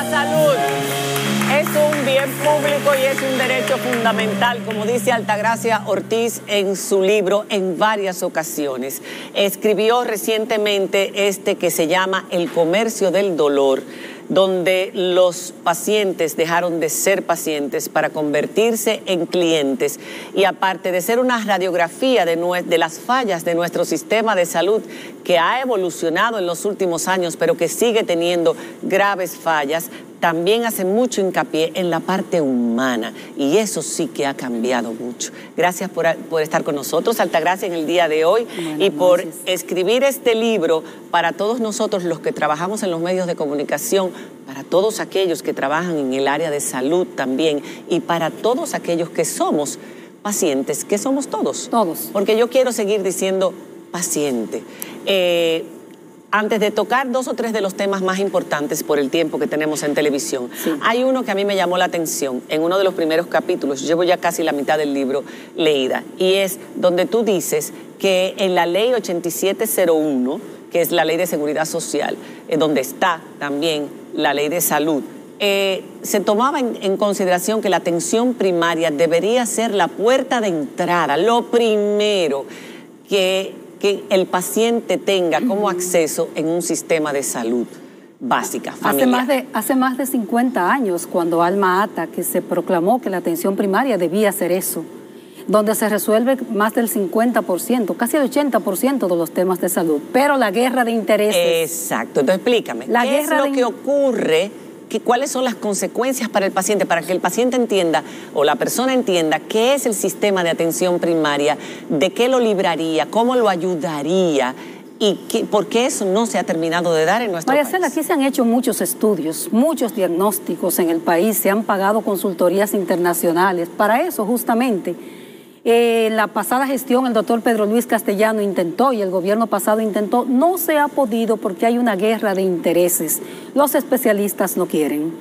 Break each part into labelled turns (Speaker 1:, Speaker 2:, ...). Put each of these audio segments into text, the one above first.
Speaker 1: La salud es un bien público y es un derecho fundamental, como dice Altagracia Ortiz en su libro en varias ocasiones. Escribió recientemente que se llama El comercio del dolor, donde los pacientes dejaron de ser pacientes para convertirse en clientes. Y aparte de ser una radiografía de las fallas de nuestro sistema de salud, que ha evolucionado en los últimos años, pero que sigue teniendo graves fallas, también hace mucho hincapié en la parte humana, y eso sí que ha cambiado mucho. Gracias por estar con nosotros, Altagracia, en el día de hoy, y por escribir este libro para todos nosotros los que trabajamos en los medios de comunicación, para todos aquellos que trabajan en el área de salud también, y para todos aquellos que somos pacientes, que somos todos.
Speaker 2: Todos.
Speaker 1: Porque yo quiero seguir diciendo paciente. Antes de tocar dos o tres de los temas más importantes por el tiempo que tenemos en televisión, hay uno que a mí me llamó la atención en uno de los primeros capítulos. Llevo ya casi la mitad del libro leída, y es donde tú dices que en la ley 8701, que es la ley de seguridad social, donde está también la ley de salud, se tomaba en consideración que la atención primaria debería ser la puerta de entrada, lo primero que el paciente tenga como acceso en un sistema de salud básica, familiar.
Speaker 2: Hace más de 50 años, cuando Alma Ata, que se proclamó que la atención primaria debía ser eso, donde se resuelve más del 50%, casi el 80% de los temas de salud, pero la guerra de intereses.
Speaker 1: Exacto, entonces explícame, ¿qué es lo que ocurre? ¿Cuáles son las consecuencias para el paciente, para que el paciente entienda o la persona entienda qué es el sistema de atención primaria, de qué lo libraría, cómo lo ayudaría y por qué eso no se ha terminado de dar en nuestro país?
Speaker 2: Aquí se han hecho muchos estudios, muchos diagnósticos en el país, se han pagado consultorías internacionales para eso justamente. En la pasada gestión el doctor Pedro Luis Castellano intentó, y el gobierno pasado intentó, no se ha podido porque hay una guerra de intereses. Los especialistas no quieren.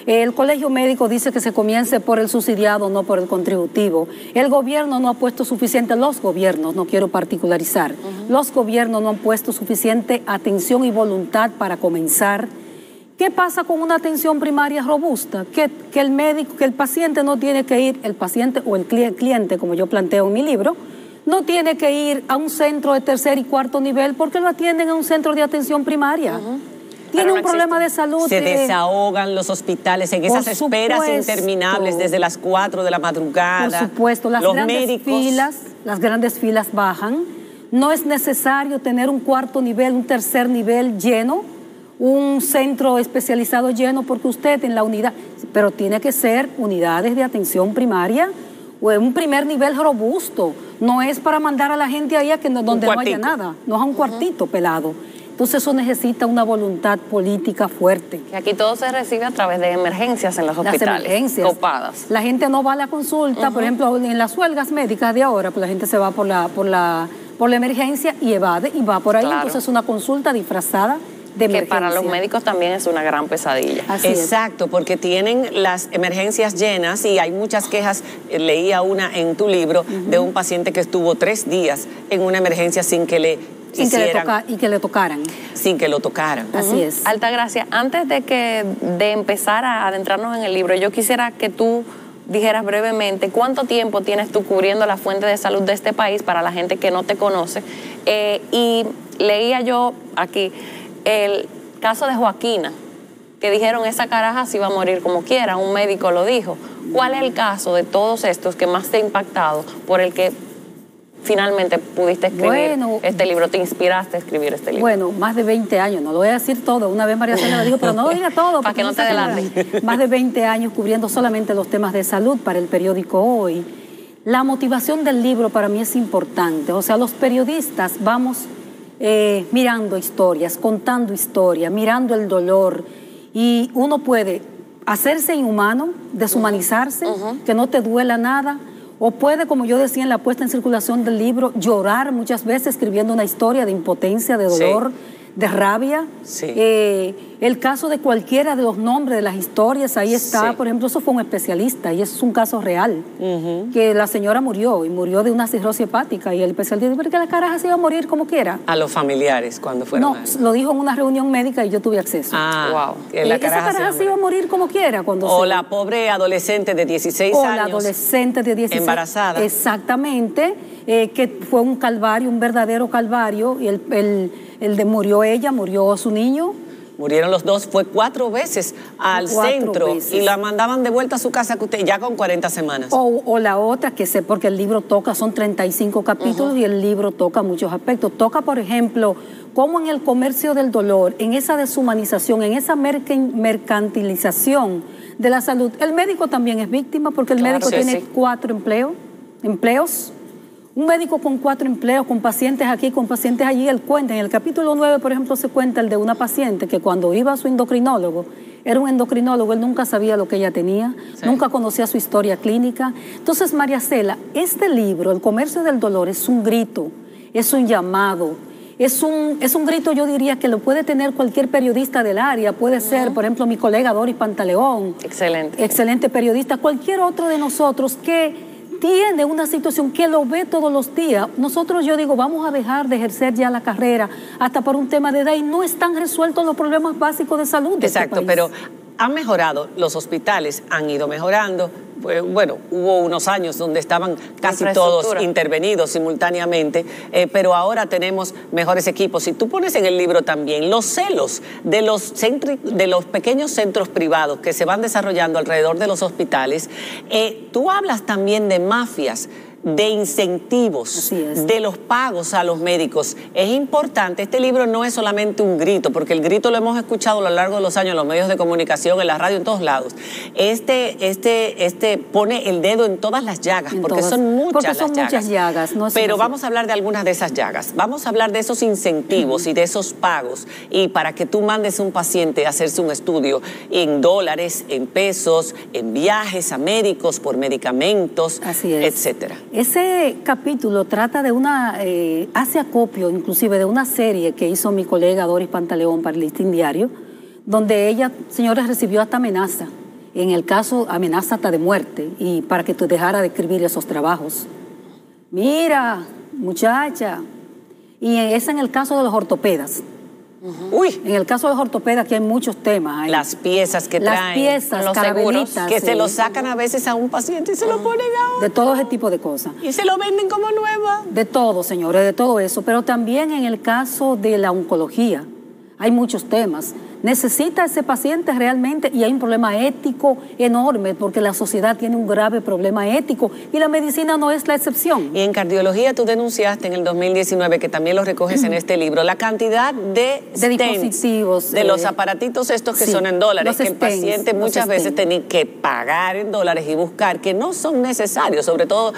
Speaker 2: El colegio médico dice que se comience por el subsidiado, no por el contributivo. El gobierno no ha puesto suficiente, los gobiernos, no quiero particularizar, los gobiernos no han puesto suficiente atención y voluntad para comenzar. ¿Qué pasa con una atención primaria robusta? Que el médico, que el paciente no tiene que ir, el paciente o el cliente, como yo planteo en mi libro, no tiene que ir a un centro de tercer y cuarto nivel porque lo atienden en un centro de atención primaria. Tiene un problema de salud.
Speaker 1: Se desahogan los hospitales en esas esperas interminables desde las 4 de la madrugada.
Speaker 2: Por supuesto, las grandes filas bajan. No es necesario tener un cuarto nivel, un tercer nivel lleno, un centro especializado lleno, porque usted en la unidad, pero tiene que ser unidades de atención primaria o un primer nivel robusto. No es para mandar a la gente ahí donde no haya nada, no es a un cuartito pelado. Entonces eso necesita una voluntad política fuerte.
Speaker 3: Y aquí todo se recibe a través de emergencias en los hospitales.
Speaker 2: Las emergencias.
Speaker 3: Copadas.
Speaker 2: La gente no va a la consulta, por ejemplo, en las huelgas médicas de ahora, pues la gente se va por la emergencia y evade y va por ahí. Claro. Entonces es una consulta disfrazada de emergencia.
Speaker 3: Que para los médicos también es una gran pesadilla.
Speaker 1: Exacto, porque tienen las emergencias llenas y hay muchas quejas. Leía una en tu libro de un paciente que estuvo 3 días en una emergencia sin que le tocaran. Sin que lo tocaran.
Speaker 2: Así es.
Speaker 3: Altagracia, antes de empezar a adentrarnos en el libro, yo quisiera que tú dijeras brevemente cuánto tiempo tienes tú cubriendo la fuente de salud de este país para la gente que no te conoce. Y leía yo aquí el caso de Joaquina, que dijeron esa caraja se iba a morir como quiera, un médico lo dijo. ¿Cuál es el caso de todos estos que más te ha impactado, por el que finalmente pudiste escribir este libro, te inspiraste a escribir este libro?
Speaker 2: Bueno, más de 20 años, no lo voy a decir todo, una vez María Cela lo dijo, pero no lo diga todo.
Speaker 3: Para que no te adelantes.
Speaker 2: Más de 20 años cubriendo solamente los temas de salud para el periódico Hoy. La motivación del libro para mí es importante, o sea, los periodistas vamos mirando historias, contando historias, mirando el dolor, y uno puede hacerse inhumano, deshumanizarse, que no te duela nada, o puede, como yo decía en la puesta en circulación del libro, llorar muchas veces escribiendo una historia de impotencia, de dolor, de rabia. El caso de cualquiera de los nombres de las historias, ahí está, por ejemplo, eso fue un especialista y eso es un caso real, que la señora murió y murió de una cirrosis hepática y el especialista dijo, porque la caraja se iba a morir como quiera.
Speaker 1: A los familiares cuando fueron.
Speaker 2: No, lo dijo en una reunión médica y yo tuve acceso.
Speaker 1: Wow.
Speaker 2: Esa caraja se iba a morir como quiera.
Speaker 1: O la pobre adolescente de 16 años.
Speaker 2: O la adolescente de 16
Speaker 1: embarazada.
Speaker 2: Exactamente, que fue un calvario, un verdadero calvario, y murió ella, murió su niño.
Speaker 1: Murieron los dos, fue 4 veces al centro y la mandaban de vuelta a su casa ya con 40 semanas.
Speaker 2: O la otra, que sé, porque el libro toca, son 35 capítulos y el libro toca muchos aspectos. Toca, por ejemplo, cómo en el comercio del dolor, en esa deshumanización, en esa mercantilización de la salud, el médico también es víctima porque el médico tiene 4 empleos. Un médico con 4 empleos, con pacientes aquí, con pacientes allí, él cuenta. En el capítulo 9, por ejemplo, se cuenta el de una paciente que cuando iba a su endocrinólogo, era un endocrinólogo, él nunca sabía lo que ella tenía, nunca conocía su historia clínica. Entonces, María Cela, este libro, El comercio del dolor, es un grito, es un llamado, es un grito, yo diría, que lo puede tener cualquier periodista del área, puede ser, por ejemplo, mi colega Doris Pantaleón. Excelente periodista, cualquier otro de nosotros que tiene una situación que lo ve todos los días. Nosotros, yo digo, vamos a dejar de ejercer ya la carrera hasta por un tema de edad y no están resueltos los problemas básicos de salud de este país.
Speaker 1: Pero han mejorado, los hospitales han ido mejorando. Bueno, hubo unos años donde estaban casi todos intervenidos simultáneamente, pero ahora tenemos mejores equipos. Y tú pones en el libro también los celos de los pequeños centros privados que se van desarrollando alrededor de los hospitales. Tú hablas también de mafias, de incentivos, de los pagos a los médicos. Es importante, este libro no es solamente un grito, porque el grito lo hemos escuchado a lo largo de los años en los medios de comunicación, en la radio, en todos lados. Este pone el dedo en todas las llagas, porque son muchas llagas. Pero vamos a hablar de algunas de esas llagas. Vamos a hablar de esos incentivos y de esos pagos, y para que tú mandes a un paciente a hacerse un estudio en dólares, en pesos, en viajes a médicos, por medicamentos, etcétera.
Speaker 2: Ese capítulo trata de hace acopio inclusive de una serie que hizo mi colega Doris Pantaleón para el Listín Diario, donde ella, señores, recibió hasta amenaza, en el caso amenaza hasta de muerte, y para que tú dejara de escribir esos trabajos. Mira, muchacha, y ese en el caso de los ortopedas. En el caso de los ortopedas, que hay muchos temas.
Speaker 1: Las piezas que traen.
Speaker 2: Las piezas,
Speaker 1: los seguros, que se lo sacan a veces a un paciente y se lo ponen a otro.
Speaker 2: De todo ese tipo de cosas.
Speaker 1: Y se lo venden como nueva.
Speaker 2: De todo, señores, de todo eso. Pero también en el caso de la oncología, hay muchos temas. Necesita ese paciente realmente, y hay un problema ético enorme, porque la sociedad tiene un grave problema ético y la medicina no es la excepción.
Speaker 1: Y en cardiología tú denunciaste en el 2019, que también lo recoges en este libro, la cantidad de
Speaker 2: dispositivos,
Speaker 1: de los aparatitos estos que son en dólares, que el paciente muchas veces tiene que pagar en dólares y buscar, que no son necesarios, sobre todo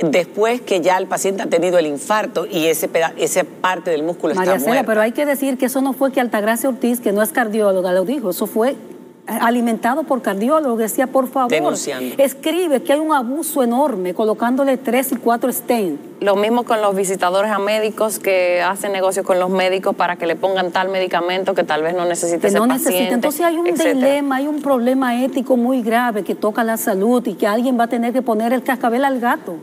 Speaker 1: después que ya el paciente ha tenido el infarto y esa parte del músculo está muerta.
Speaker 2: Pero hay que decir que eso no fue que Altagracia Ortiz, que no es cardióloga, lo dijo, eso fue alimentado por cardiólogos, decía, por favor, escribe que hay un abuso enorme colocándole 3 y 4 stents.
Speaker 3: Lo mismo con los visitadores a médicos que hacen negocios con los médicos para que le pongan tal medicamento que tal vez no necesite ese paciente.
Speaker 2: Entonces hay un dilema, hay un problema ético muy grave que toca la salud y que alguien va a tener que poner el cascabel al gato.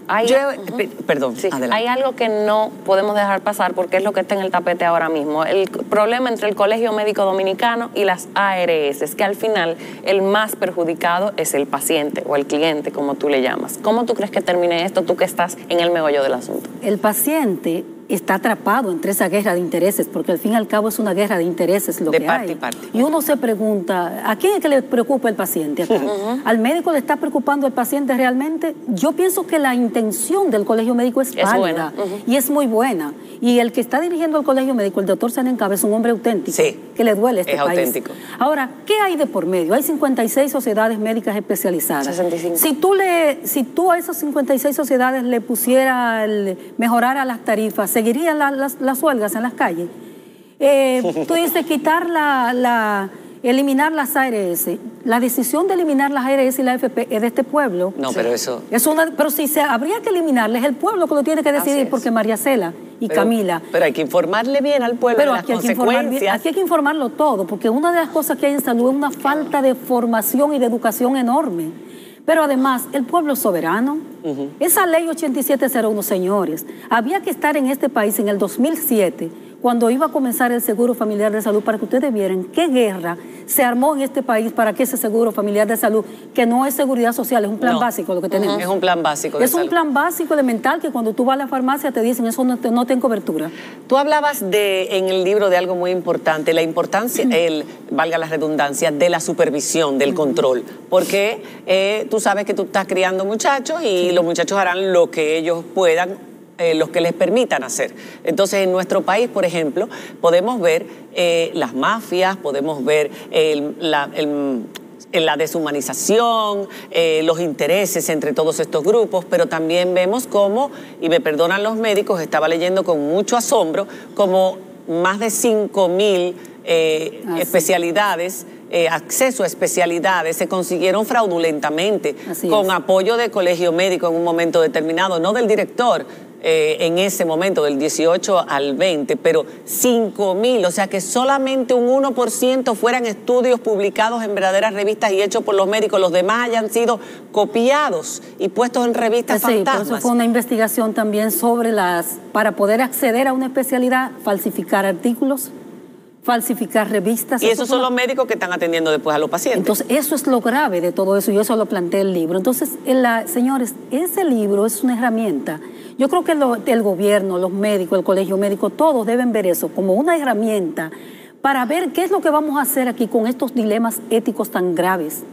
Speaker 1: Perdón, adelante.
Speaker 3: Hay algo que no podemos dejar pasar porque es lo que está en el tapete ahora mismo. El problema entre el Colegio Médico Dominicano y las ARS es que al final el más perjudicado es el paciente o el cliente, como tú le llamas. ¿Cómo tú crees que termine esto, tú que estás en el meollo del asunto?
Speaker 2: El paciente está atrapado entre esa guerra de intereses, porque al fin y al cabo es una guerra de intereses lo que hay. De parte y parte. Y uno se pregunta, ¿a quién es que le preocupa el paciente acá? ¿Al médico le está preocupando el paciente realmente? Yo pienso que la intención del colegio médico es válida y es muy buena. Y el que está dirigiendo el colegio médico, el doctor Sanencaba, es un hombre auténtico, que le duele este país.
Speaker 1: Auténtico.
Speaker 2: Ahora, ¿qué hay de por medio? Hay 56 sociedades médicas especializadas.
Speaker 3: 65.
Speaker 2: Si tú a esas 56 sociedades le pusieras, mejorara las tarifas, ¿seguirían las huelgas en las calles? Tú dices eliminar las ARS. La decisión de eliminar las ARS y la AFP es de este pueblo.
Speaker 1: No, pero eso...
Speaker 2: Pero si habría que eliminarles, el pueblo que lo tiene que decidir, porque María Cela, Y Camila.
Speaker 1: Pero hay que informarle bien al pueblo de las consecuencias.
Speaker 2: Aquí hay que informarlo todo, porque una de las cosas que hay en salud es una falta de formación y de educación enorme. Pero además, el pueblo es soberano. Esa ley 8701, señores, había que estar en este país en el 2007, cuando iba a comenzar el Seguro Familiar de Salud, para que ustedes vieran qué guerra se armó en este país para que ese Seguro Familiar de Salud, que no es seguridad social, es un plan básico lo que tenemos.
Speaker 1: Es un plan básico de salud.
Speaker 2: Un plan básico elemental que cuando tú vas a la farmacia te dicen eso no tiene cobertura.
Speaker 1: Tú hablabas en el libro de algo muy importante, la importancia, valga la redundancia, de la supervisión, del control. Porque tú sabes que tú estás criando muchachos y los muchachos harán lo que ellos puedan, los que les permitan hacer. Entonces, en nuestro país, por ejemplo, podemos ver las mafias, podemos ver la deshumanización, los intereses entre todos estos grupos, pero también vemos cómo, y me perdonan los médicos, estaba leyendo con mucho asombro, como más de 5,000 especialidades, acceso a especialidades se consiguieron fraudulentamente, con apoyo de colegio médico en un momento determinado, no del director, en ese momento, del 18 al 20, pero 5,000, o sea que solamente un 1% fueran estudios publicados en verdaderas revistas y hechos por los médicos, los demás hayan sido copiados y puestos en revistas fantasmas.
Speaker 2: Por eso fue una investigación también sobre para poder acceder a una especialidad, falsificar artículos, falsificar revistas.
Speaker 1: Y esos son los médicos que están atendiendo después a los pacientes.
Speaker 2: Entonces, eso es lo grave de todo eso, y eso lo planteé en el libro. Entonces, señores, ese libro es una herramienta. Yo creo que el gobierno, los médicos, el colegio médico, todos deben ver eso como una herramienta para ver qué es lo que vamos a hacer aquí con estos dilemas éticos tan graves,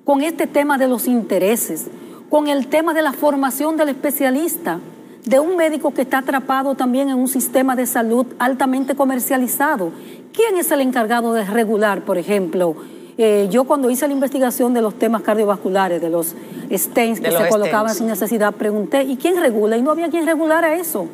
Speaker 2: con este tema de los intereses, con el tema de la formación del especialista, de un médico que está atrapado también en un sistema de salud altamente comercializado. ¿Quién es el encargado de regular, por ejemplo? Yo cuando hice la investigación de los temas cardiovasculares, de los stents que se colocaban sin necesidad, pregunté, ¿y quién regula? Y no había quien regulara eso.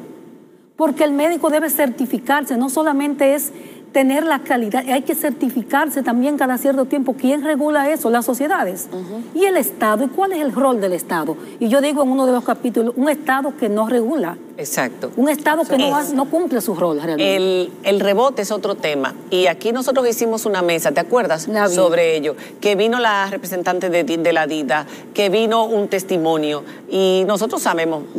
Speaker 2: Porque el médico debe certificarse, no solamente es tener la calidad, hay que certificarse también cada cierto tiempo. ¿Quién regula eso? Las sociedades. Y el Estado. ¿Y cuál es el rol del Estado? Y yo digo en uno de los capítulos, un Estado que no regula.
Speaker 1: Exacto.
Speaker 2: Un Estado que no cumple su rol realmente.
Speaker 1: El rebote es otro tema. Y aquí nosotros hicimos una mesa, ¿te acuerdas? Sobre ello. Que vino la representante de la DIDA, que vino un testimonio. Y nosotros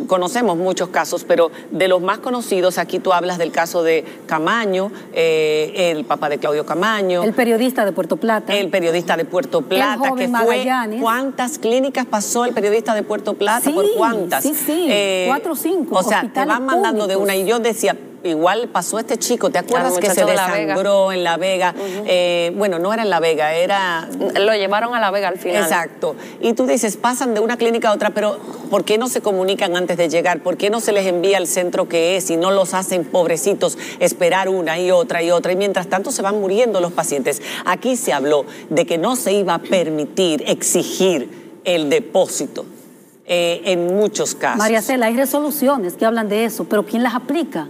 Speaker 1: conocemos muchos casos, pero de los más conocidos, aquí tú hablas del caso de Camaño, el papá de Claudio Camaño.
Speaker 2: El periodista de Puerto Plata.
Speaker 1: El periodista de Puerto Plata.
Speaker 2: El joven Magallanes.
Speaker 1: ¿Cuántas clínicas pasó el periodista de Puerto Plata?
Speaker 2: Sí,
Speaker 1: ¿por cuántas?
Speaker 2: Sí, 4 o 5.
Speaker 1: O sea, te van mandando de una. Y yo decía, igual pasó este chico, ¿te acuerdas que se desangró en La Vega? Bueno, no era en La Vega,
Speaker 3: lo llevaron a La Vega al final.
Speaker 1: Exacto. Y tú dices, pasan de una clínica a otra, pero ¿por qué no se comunican antes de llegar? ¿Por qué no se les envía al centro que es y no los hacen, pobrecitos, esperar una y otra y otra? Y mientras tanto se van muriendo los pacientes. Aquí se habló de que no se iba a permitir, exigir el depósito. En muchos casos.
Speaker 2: María Cela, hay resoluciones que hablan de eso, pero ¿quién las aplica?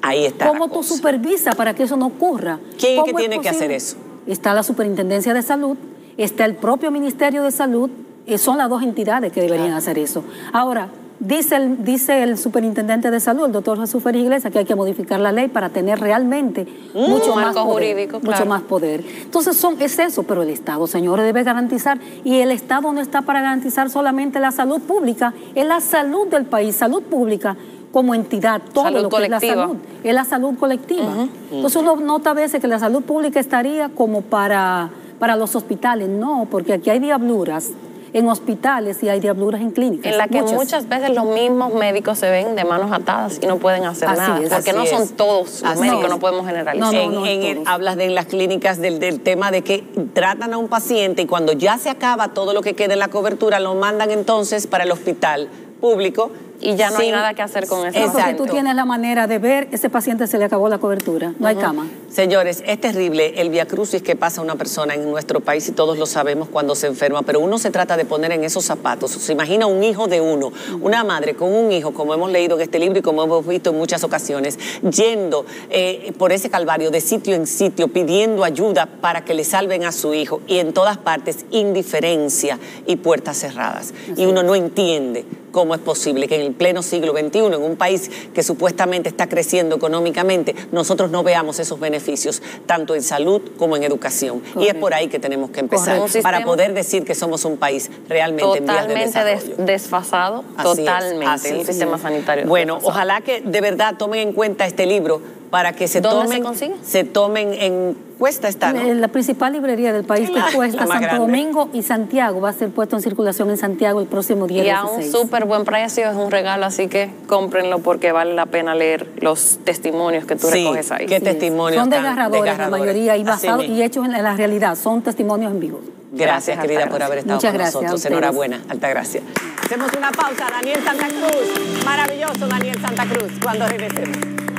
Speaker 1: Ahí está.
Speaker 2: ¿Cómo tú supervisas para que eso no ocurra?
Speaker 1: ¿Quién es que tiene que hacer eso?
Speaker 2: Está la Superintendencia de Salud, está el propio Ministerio de Salud, son las dos entidades que deberían hacer eso. Ahora, dice el Superintendente de Salud, el doctor Jesús Félix Iglesias, que hay que modificar la ley para tener realmente mucho más poder, jurídico, mucho más poder. Entonces es eso, pero el Estado, señores, debe garantizar, y el Estado no está para garantizar solamente la salud pública, es la salud del país, salud pública como entidad, todo salud lo que colectiva. Es la salud colectiva. Entonces uno nota a veces que la salud pública estaría como para los hospitales, no, porque aquí hay diabluras en hospitales y hay diabluras en clínicas.
Speaker 3: En la que muchas veces los mismos médicos se ven de manos atadas y no pueden hacer nada. Porque no son todos los médicos, no podemos generalizar.
Speaker 1: Hablas de las clínicas del tema de que tratan a un paciente y cuando ya se acaba todo lo que queda en la cobertura, lo mandan entonces para el hospital público.
Speaker 3: Y ya no hay nada que hacer con eso.
Speaker 2: No, porque tú tienes la manera de ver, ese paciente se le acabó la cobertura, no hay cama.
Speaker 1: Señores, es terrible el viacrucis que pasa una persona en nuestro país y todos lo sabemos cuando se enferma, pero uno se trata de poner en esos zapatos. Se imagina un hijo de uno, una madre con un hijo, como hemos leído en este libro y como hemos visto en muchas ocasiones, yendo por ese calvario de sitio en sitio, pidiendo ayuda para que le salven a su hijo y en todas partes indiferencia y puertas cerradas. Y uno no entiende cómo es posible que en el pleno siglo XXI, en un país que supuestamente está creciendo económicamente, nosotros no veamos esos beneficios, tanto en salud como en educación. Correcto. Y es por ahí que tenemos que empezar, para poder decir que somos un país realmente en vías de desarrollo.
Speaker 3: Totalmente desfasado,
Speaker 1: Así
Speaker 3: un
Speaker 1: es.
Speaker 3: sistema sanitario.
Speaker 1: Bueno, ojalá que de verdad tomen en cuenta este libro para que se
Speaker 3: ¿Dónde
Speaker 1: tomen,
Speaker 3: se consigue?
Speaker 1: Se tomen en Cuesta está, ¿no?
Speaker 2: La principal librería del país, que es Cuesta, Santo Domingo y Santiago. Va a ser puesto en circulación en Santiago el próximo día 16.
Speaker 3: Y a un súper buen precio, es un regalo, así que cómprenlo porque vale la pena leer los testimonios que tú recoges ahí.
Speaker 1: ¿Qué testimonios?
Speaker 2: Son desgarradores la mayoría y basados y hechos en la realidad. Son testimonios en vivo.
Speaker 1: Gracias, querida, por haber estado con nosotros. Enhorabuena, Altagracia. Hacemos una pausa. Daniel Santa Cruz. Maravilloso, Daniel Santa Cruz. Cuando regresemos.